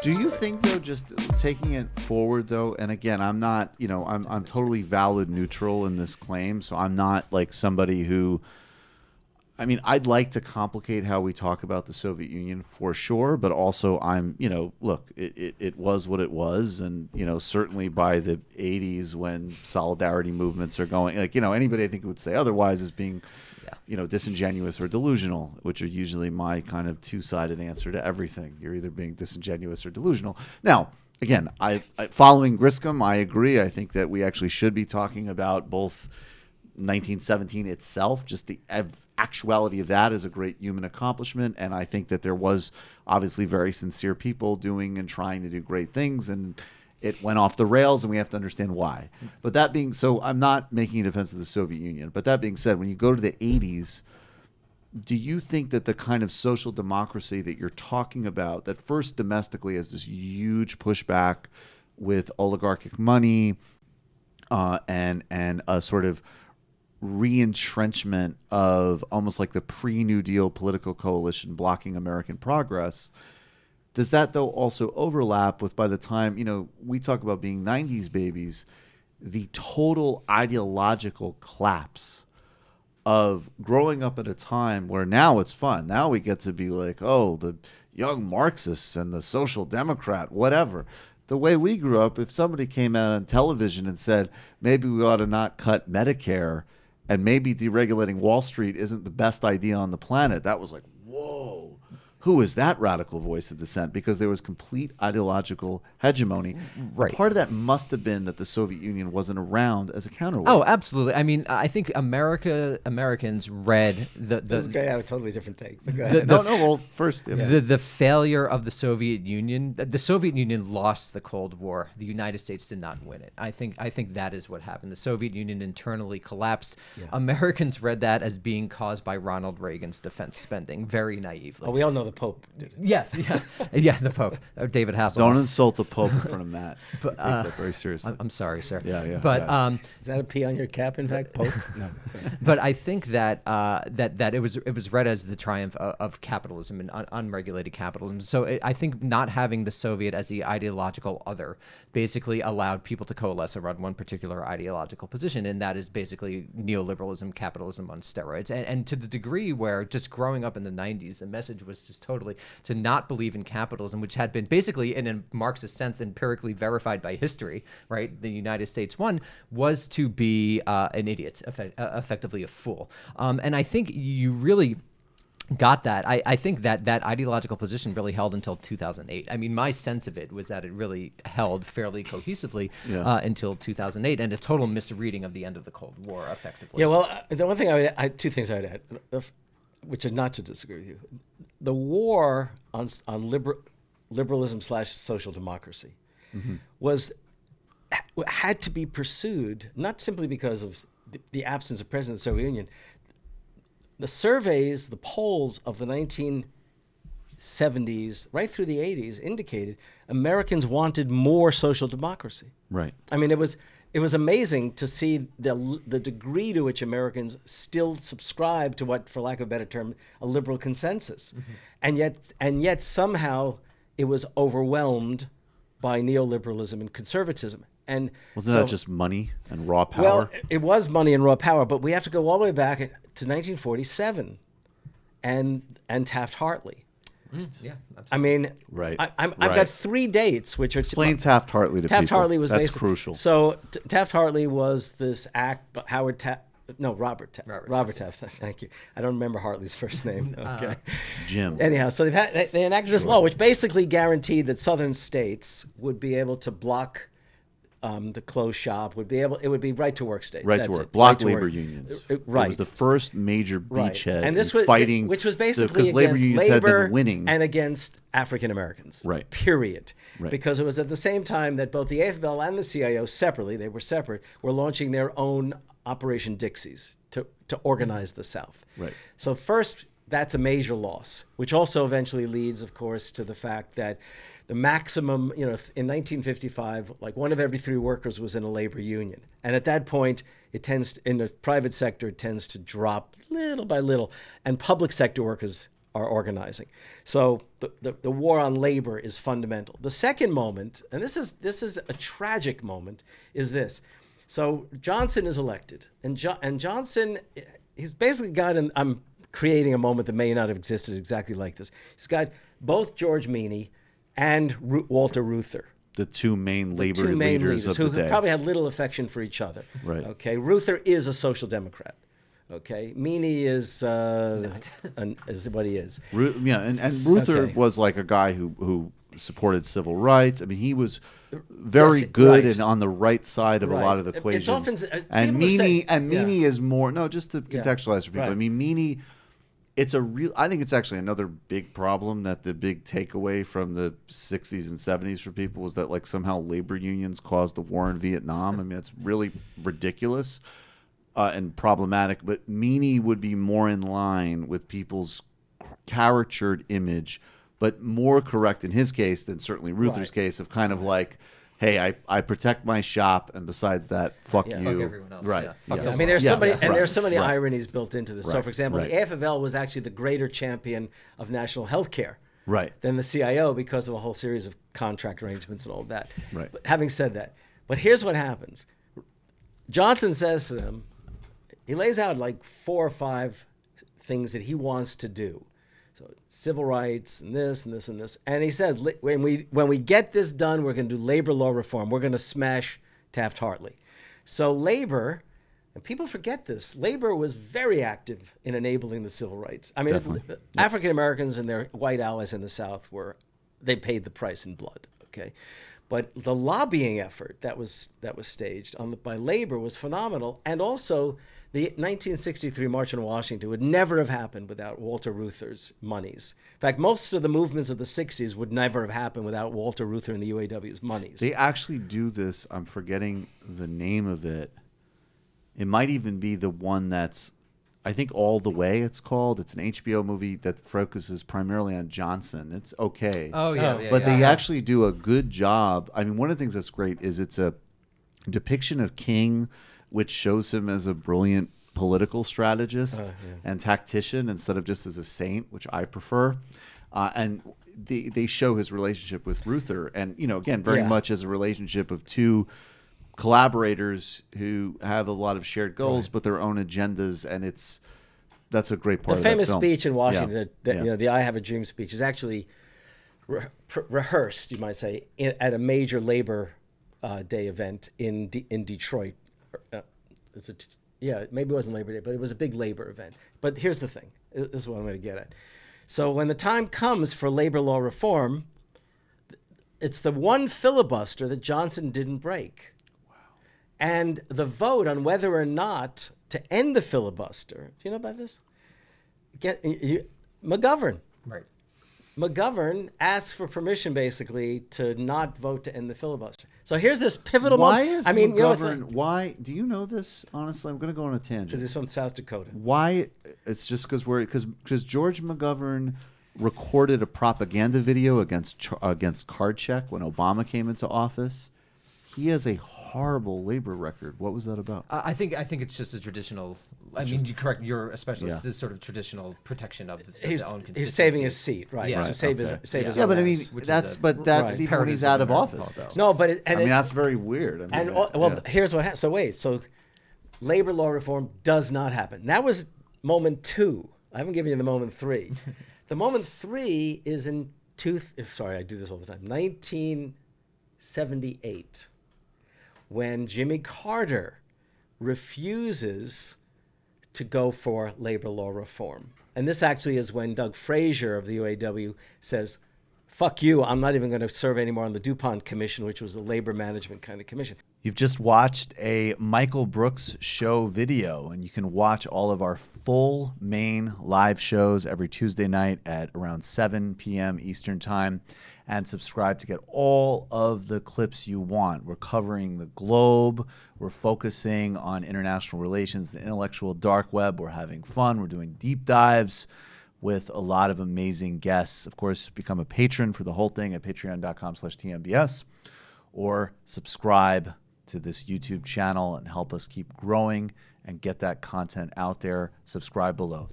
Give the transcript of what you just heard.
Do you think, though, just taking it forward, though, and again, I'm not, I'm totally valid neutral in this claim, so I'm not like somebody who, I'd like to complicate how we talk about the Soviet Union for sure, but also look, it was what it was, and, certainly by the 80s when solidarity movements are going, anybody I think would say otherwise is being disingenuous or delusional, which are usually my kind of two-sided answer to everything. You're either being disingenuous or delusional. Now, again, I following Griscom, I agree. I think that we actually should be talking about both 1917 itself, just the actuality of that is a great human accomplishment, and I think that there was obviously very sincere people doing and trying to do great things, and it went off the rails, and we have to understand why. But that being so, I'm not making a defense of the Soviet Union. But that being said, when you go to the 80s, do you think that the kind of social democracy that you're talking about, that first domestically has this huge pushback with oligarchic money and a sort of re-entrenchment of almost like the pre-New Deal political coalition blocking American progress, does that, though, also overlap with, by the time, we talk about being 90s babies, the total ideological collapse of growing up at a time where now it's fun. Now we get to be like, oh, the young Marxists and the social democrat, whatever. The way we grew up, if somebody came out on television and said, maybe we ought to not cut Medicare and maybe deregulating Wall Street isn't the best idea on the planet, that was like, whoa. Who is that radical voice of dissent? Because there was complete ideological hegemony. Right. Part of that must have been that the Soviet Union wasn't around as a counterweight. Oh, absolutely. I think Americans read the This is great. I have a totally different take. But go The- ahead. Well, first, the failure of the Soviet Union. The Soviet Union lost the Cold War. The United States did not win it. I think that is what happened. The Soviet Union internally collapsed. Yeah. Americans read that as being caused by Ronald Reagan's defense spending, very naively. Oh, we all know the Pope did it. Yes, yeah, the Pope, or David Hasselhoff. don't insult the Pope in front of Matt. He takes that very seriously. I'm sorry, sir. Yeah. But Is that a P on your cap, in fact? Pope? No. Sorry. But I think that that it was read as the triumph of capitalism and unregulated capitalism. So I think not having the Soviet as the ideological other basically allowed people to coalesce around one particular ideological position, and that is basically neoliberalism, capitalism on steroids. And to the degree where just growing up in the 90s, the message was just totally to not believe in capitalism, which had been basically in a Marxist sense empirically verified by history, right? The United States won, was to be an idiot, effectively a fool. And I think you really got that. I think that ideological position really held until 2008. My sense of it was that it really held fairly cohesively until 2008, and a total misreading of the end of the Cold War, effectively. Yeah, well, the one thing two things I would add, which are not to disagree with you. The war on liberalism / social democracy had to be pursued, not simply because of the absence of President of the Soviet Union. The surveys, the polls of the 1970s, right through the 80s, indicated Americans wanted more social democracy. Right. It was amazing to see the degree to which Americans still subscribe to what, for lack of a better term, a liberal consensus, and yet somehow it was overwhelmed by neoliberalism and conservatism. And wasn't that just money and raw power? Well, it was money and raw power, but we have to go all the way back to 1947 and Taft-Hartley. Yeah, absolutely. Right. I've got three dates which are explain Taft-Hartley to Taft-Hartley people. was That's crucial. So Taft-Hartley was this act, but Robert Taft. Thank you. I don't remember Hartley's first name. Okay, Jim. Anyhow, so they enacted this law, which basically guaranteed that southern states would be able to block the closed shop. It would be right to work states. Right to work. Block labor unions. Right. It was the first major beachhead and this in was fighting, which was basically because labor against unions had labor been winning and against African Americans. Right. Period. Right. Because it was at the same time that both the AFL and the CIO separately, were launching their own Operation Dixies to organize the South. Right. So first, that's a major loss, which also eventually leads, of course, to the fact that the maximum, in 1955, like 1 of every 3 workers was in a labor union. And at that point, in the private sector, it tends to drop little by little. And public sector workers are organizing. So the war on labor is fundamental. The second moment, and this is a tragic moment, is this. So Johnson is elected, and Johnson, he's basically got I'm creating a moment that may not have existed exactly like this. He's got both George Meany and Walter Reuther, the two main labor leaders of who the day. probably had little affection for each other. Right. Okay. Reuther is a social democrat. Okay. Meany is what he is. And Reuther was like a guy who supported civil rights. I mean, he was very good and on the right side of a lot of the equations. It's often, and Meany is more, no, just to contextualize for people. Right. I mean, Meany, I think it's actually another big problem, that the big takeaway from the 60s and 70s for people was that like somehow labor unions caused the war in Vietnam. I mean, it's really ridiculous and problematic. But Meany would be more in line with people's caricatured image, but more correct in his case than certainly Reuther's case of kind of like, hey, I protect my shop, and besides that, fuck you. Fuck everyone else. Right. Yeah. Fuck I mean, there's so many Right. ironies built into this. So, for example, the AFL was actually the greater champion of national health care than the CIO because of a whole series of contract arrangements and all of that. Right. But having said that, but here's what happens. Johnson says to them, he lays out like 4 or 5 things that he wants to do. So civil rights and this and this and this. And he says, when we get this done, we're going to do labor law reform. We're going to smash Taft-Hartley. So labor, and people forget this, labor was very active in enabling the civil rights. I mean, African Americans and their white allies in the South they paid the price in blood, okay? But the lobbying effort that was staged by labor was phenomenal. And also, the 1963 March on Washington would never have happened without Walter Reuther's monies. In fact, most of the movements of the 60s would never have happened without Walter Reuther and the UAW's monies. They actually do this. I'm forgetting the name of it. It might even be the one that's, I think, All the Way it's called. It's an HBO movie that focuses primarily on Johnson. It's okay. Oh, yeah. But they actually do a good job. I mean, one of the things that's great is it's a depiction of King, which shows him as a brilliant political strategist and tactician instead of just as a saint, which I prefer. And they show his relationship with Reuther. And, again, very much as a relationship of two collaborators who have a lot of shared goals, but their own agendas. And that's a great part of the famous that film. speech in Washington, the I Have a Dream speech, is actually rehearsed, you might say, at a major Labor Day event in Detroit. Maybe it wasn't Labor Day, but it was a big labor event. But here's the thing. This is what I'm going to get at. So when the time comes for labor law reform, it's the one filibuster that Johnson didn't break. Wow. And the vote on whether or not to end the filibuster, do you know about this? McGovern. Right. McGovern asks for permission, basically, to not vote to end the filibuster. So here's this pivotal moment. McGovern, why? Do you know this? Honestly, I'm going to go on a tangent. Because he's from South Dakota. Why? It's just because George McGovern recorded a propaganda video against card check when Obama came into office. He has a horrible labor record. What was that about? I think it's just a traditional. You correct. You're a specialist. This is sort of traditional protection of his own constituency. He's saving his seat, right? Yeah. To save his Yeah, but I mean, that's even when he's out of office, though. No, but that's very weird. Here's what happened. So wait, so labor law reform does not happen. That was moment 2. I haven't given you the moment 3. The moment 3 is in I do this all the time. 1978. When Jimmy Carter refuses to go for labor law reform. And this actually is when Doug Frazier of the UAW says, fuck you, I'm not even going to serve anymore on the DuPont Commission, which was a labor management kind of commission. You've just watched a Michael Brooks show video, and you can watch all of our full main live shows every Tuesday night at around 7 p.m. Eastern Time, and subscribe to get all of the clips you want. We're covering the globe. We're focusing on international relations, the intellectual dark web. We're having fun. We're doing deep dives with a lot of amazing guests. Of course, become a patron for the whole thing at patreon.com/TMBS, or subscribe to this YouTube channel and help us keep growing and get that content out there. Subscribe below.